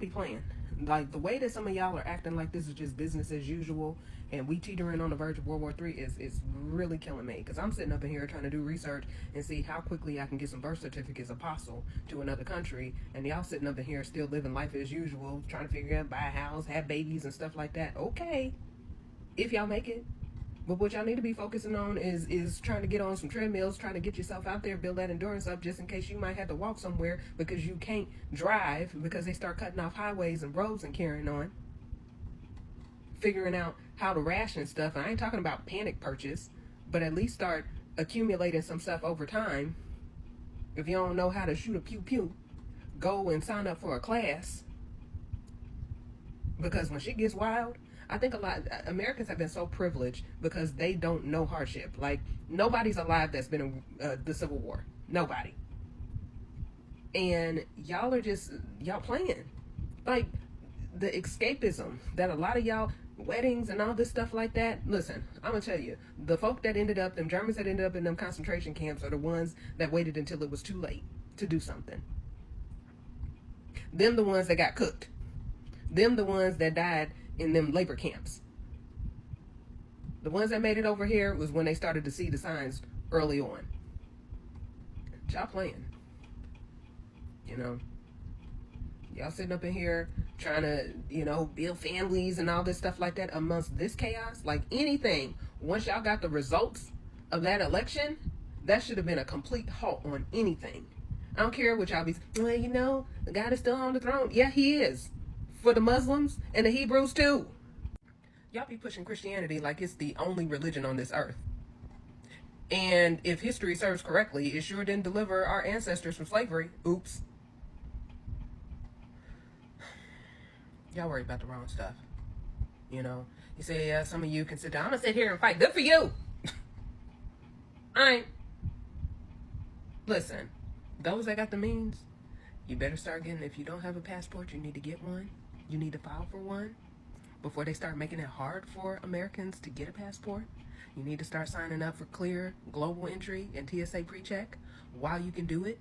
be playing. Like, the way that some of y'all are acting like this is just business as usual and we teetering on the verge of World War III is really killing me. Because I'm sitting up in here trying to do research and see how quickly I can get some birth certificates apostle to another country. And y'all sitting up in here still living life as usual, trying to figure out, buy a house, have babies and stuff like that. Okay, if y'all make it. But what y'all need to be focusing on is trying to get on some treadmills, trying to get yourself out there, build that endurance up, just in case you might have to walk somewhere because you can't drive because they start cutting off highways and roads and carrying on. Figuring out how to ration stuff. And I ain't talking about panic purchase, but at least start accumulating some stuff over time. If you don't know how to shoot a pew-pew, go and sign up for a class. Because when shit gets wild, I think a lot Americans have been so privileged because they don't know hardship. Like, nobody's alive that's been in the Civil War. Nobody. And y'all are just, y'all playing. Like, the escapism that a lot of y'all, weddings and all this stuff like that. Listen, I'm gonna tell you, the folk that ended up, them Germans that ended up in them concentration camps are the ones that waited until it was too late to do something. Them the ones that got cooked. Them the ones that died in them labor camps. The ones that made it over here was when they started to see the signs early on. Y'all playing. You know, y'all sitting up in here trying to, you know, build families and all this stuff like that amongst this chaos. Like, anything, once y'all got the results of that election, that should have been a complete halt on anything. I don't care what y'all be, well, you know, the God is still on the throne. Yeah, he is. For the Muslims and the Hebrews too. Y'all be pushing Christianity like it's the only religion on this earth. And if history serves correctly, it sure didn't deliver our ancestors from slavery. Oops. Y'all worry about the wrong stuff. You know, you say, yeah, some of you can sit down. I'm gonna sit here and fight. Good for you. Alright. Listen, those that got the means, you better start getting, if you don't have a passport, you need to get one. You need to file for one before they start making it hard for Americans to get a passport. You need to start signing up for clear global entry and TSA pre-check while you can do it.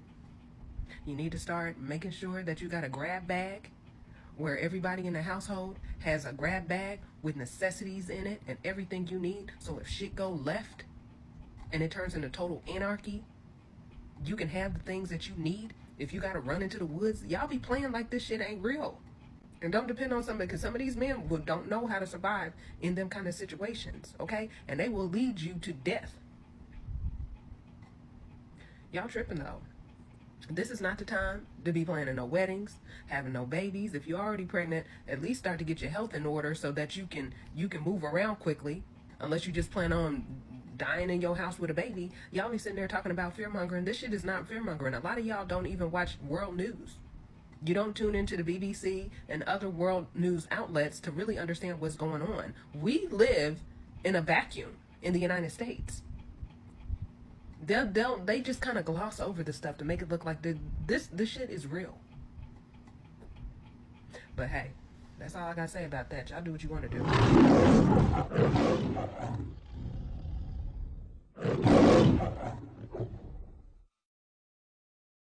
You need to start making sure that you got a grab bag where everybody in the household has a grab bag with necessities in it and everything you need. So if shit go left and it turns into total anarchy, you can have the things that you need. If you got to run into the woods, y'all be playing like this shit ain't real. And don't depend on somebody, because some of these men don't know how to survive in them kind of situations, okay? And they will lead you to death. Y'all tripping though. This is not the time to be planning no weddings, having no babies. If you're already pregnant, at least start to get your health in order so that you can move around quickly. Unless you just plan on dying in your house with a baby. Y'all be sitting there talking about fear-mongering. This shit is not fear-mongering. A lot of y'all don't even watch world news. You don't tune into the BBC and other world news outlets to really understand what's going on. We live in a vacuum in the United States. They just kind of gloss over the stuff to make it look like this shit is real. But hey, that's all I gotta say about that. Y'all do what you want to do.